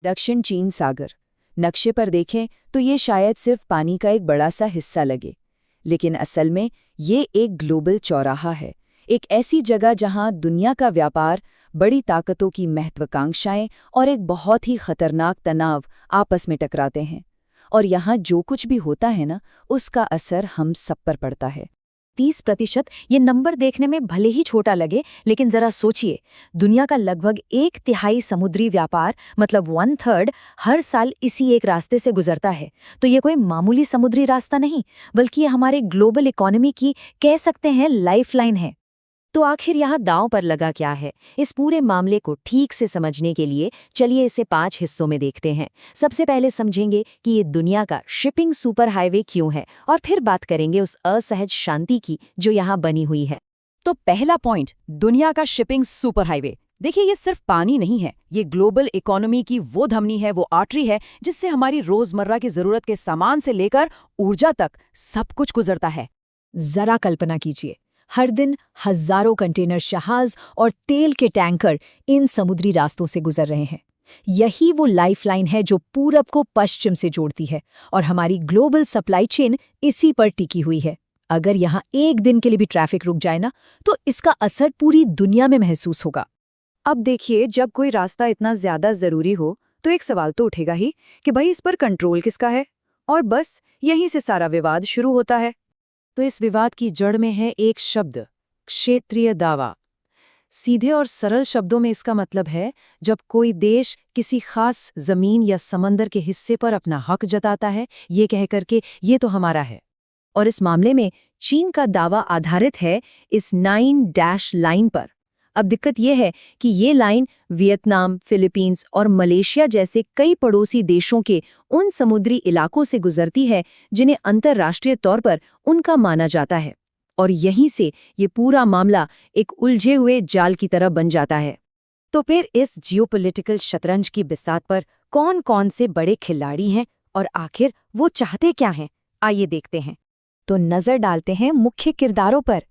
दक्षिण चीन सागर। नक्शे पर देखें तो ये शायद सिर्फ पानी का एक बड़ा सा हिस्सा लगे, लेकिन असल में ये एक ग्लोबल चौराहा है, एक ऐसी जगह जहां दुनिया का व्यापार, बड़ी ताकतों की महत्वाकांक्षाएं और एक बहुत ही खतरनाक तनाव आपस में टकराते हैं। और यहाँ जो कुछ भी होता है ना, उसका असर हम सब पर पड़ता है। 30%, ये नंबर देखने में भले ही छोटा लगे, लेकिन जरा सोचिए, दुनिया का लगभग 1/3 समुद्री व्यापार मतलब 1/3 हर साल इसी एक रास्ते से गुजरता है। तो ये कोई मामूली समुद्री रास्ता नहीं, बल्कि ये हमारे ग्लोबल इकोनॉमी की कह सकते हैं लाइफलाइन है। तो आखिर यहाँ दांव पर लगा क्या है? इस पूरे मामले को ठीक से समझने के लिए चलिए इसे 5 हिस्सों में देखते हैं। सबसे पहले समझेंगे कि ये दुनिया का शिपिंग सुपर हाईवे क्यों है, और फिर बात करेंगे उस असहज शांति की जो यहाँ बनी हुई है। तो पहला पॉइंट, दुनिया का शिपिंग सुपर हाईवे। देखिए, ये सिर्फ पानी नहीं है, ये ग्लोबल इकोनॉमी की वो धमनी है, वो आर्टरी है जिससे हमारी रोजमर्रा की जरूरत के सामान से लेकर ऊर्जा तक सब कुछ गुजरता है। जरा कल्पना कीजिए, हर दिन हजारों कंटेनर जहाज और तेल के टैंकर इन समुद्री रास्तों से गुजर रहे हैं। यही वो लाइफलाइन है जो पूरब को पश्चिम से जोड़ती है, और हमारी ग्लोबल सप्लाई चेन इसी पर टिकी हुई है। अगर यहाँ एक दिन के लिए भी ट्रैफिक रुक जाए ना, तो इसका असर पूरी दुनिया में महसूस होगा। अब देखिए, जब कोई रास्ता इतना ज्यादा जरूरी हो तो एक सवाल तो उठेगा ही कि भाई इस पर कंट्रोल किसका है, और बस यहीं से सारा विवाद शुरू होता है। तो इस विवाद की जड़ में है एक शब्द, क्षेत्रीय दावा। सीधे और सरल शब्दों में इसका मतलब है, जब कोई देश किसी खास जमीन या समंदर के हिस्से पर अपना हक जताता है, ये कहकर के ये तो हमारा है। और इस मामले में चीन का दावा आधारित है इस 9 डैश लाइन पर। अब दिक्कत यह है कि ये लाइन वियतनाम, फिलीपींस और मलेशिया जैसे कई पड़ोसी देशों के उन समुद्री इलाकों से गुजरती है जिन्हें अंतर्राष्ट्रीय तौर पर उनका माना जाता है। और यहीं से ये पूरा मामला एक उलझे हुए जाल की तरह बन जाता है। तो फिर इस जियोपॉलिटिकल शतरंज की बिसात पर कौन-कौन से बड़े खिलाड़ी हैं और आखिर वो चाहते क्या हैं? आइए देखते हैं। तो नजर डालते हैं मुख्य किरदारों पर।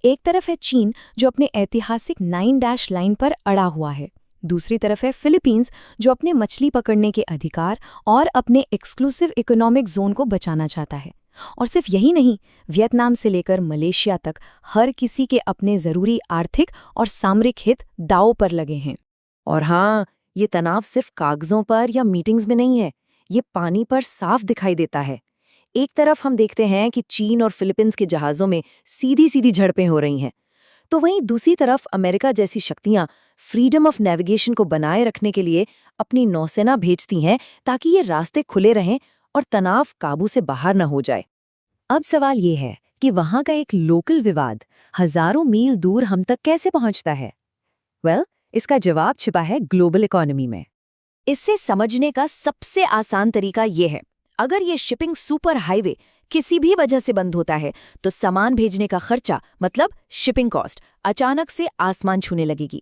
एक तरफ है चीन, जो अपने ऐतिहासिक 9 डैश लाइन पर अड़ा हुआ है। दूसरी तरफ है फिलीपींस, जो अपने मछली पकड़ने के अधिकार और अपने एक्सक्लूसिव इकोनॉमिक जोन को बचाना चाहता है। और सिर्फ यही नहीं, वियतनाम से लेकर मलेशिया तक हर किसी के अपने जरूरी आर्थिक और सामरिक हित दांव पर लगे हैं। और हाँ, ये तनाव सिर्फ कागजों पर या मीटिंग्स में नहीं है, ये पानी पर साफ दिखाई देता है। एक तरफ हम देखते हैं कि चीन और फिलीपींस के जहाज़ों में सीधी सीधी झड़पें हो रही हैं, तो वहीं दूसरी तरफ अमेरिका जैसी शक्तियां फ्रीडम ऑफ नेविगेशन को बनाए रखने के लिए अपनी नौसेना भेजती हैं, ताकि ये रास्ते खुले रहें और तनाव काबू से बाहर न हो जाए। अब सवाल ये है कि वहां का एक लोकल विवाद हजारों मील दूर हम तक कैसे पहुंचता है? इसका जवाब छिपा है ग्लोबल इकोनॉमी में। इससे समझने का सबसे आसान तरीका ये है, अगर ये शिपिंग सुपर हाईवे किसी भी वजह से बंद होता है तो सामान भेजने का खर्चा मतलब शिपिंग कॉस्ट अचानक से आसमान छूने लगेगी।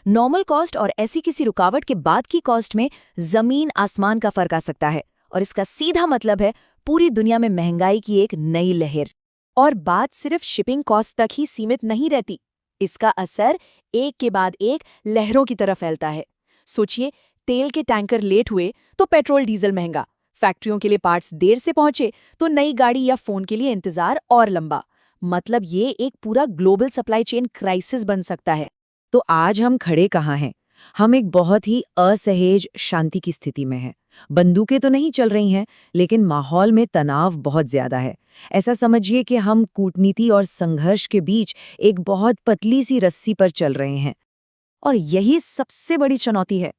नॉर्मल कॉस्ट और ऐसी किसी रुकावट के बाद की कॉस्ट में जमीन आसमान का फर्क आ सकता है, और इसका सीधा मतलब है पूरी दुनिया में महंगाई की एक नई लहर। और बात सिर्फ शिपिंग कॉस्ट तक ही सीमित नहीं रहती, इसका असर एक के बाद एक लहरों की तरफ फैलता है। सोचिए, तेल के टैंकर लेट हुए तो पेट्रोल डीजल महंगा, फैक्ट्रियों के लिए पार्ट्स देर से पहुंचे तो नई गाड़ी या फोन के लिए इंतजार और लंबा। मतलब ये एक पूरा ग्लोबल सप्लाई चेन क्राइसिस बन सकता है। तो आज हम खड़े कहाँ हैं? हम एक बहुत ही असहज शांति की स्थिति में हैं। बंदूकें तो नहीं चल रही हैं, लेकिन माहौल में तनाव बहुत ज्यादा है। ऐसा समझिए कि हम कूटनीति और संघर्ष के बीच एक बहुत पतली सी रस्सी पर चल रहे हैं। और यही सबसे बड़ी चुनौती है।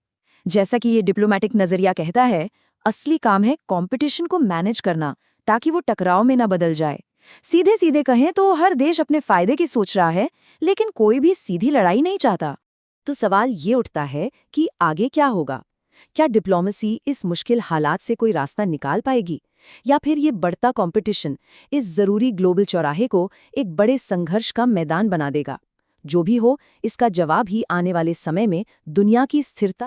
जैसा कि ये डिप्लोमैटिक नजरिया कहता है, असली काम है कंपटीशन को मैनेज करना, ताकि वो टकराव में ना बदल जाए। सीधे सीधे कहें तो हर देश अपने फायदे की सोच रहा है, लेकिन कोई भी सीधी लड़ाई नहीं चाहता। तो सवाल ये उठता है कि आगे क्या होगा? क्या डिप्लोमेसी इस मुश्किल हालात से कोई रास्ता निकाल पाएगी, या फिर ये बढ़ता कंपटीशन इस जरूरी ग्लोबल चौराहे को एक बड़े संघर्ष का मैदान बना देगा? जो भी हो, इसका जवाब ही आने वाले समय में दुनिया की स्थिरता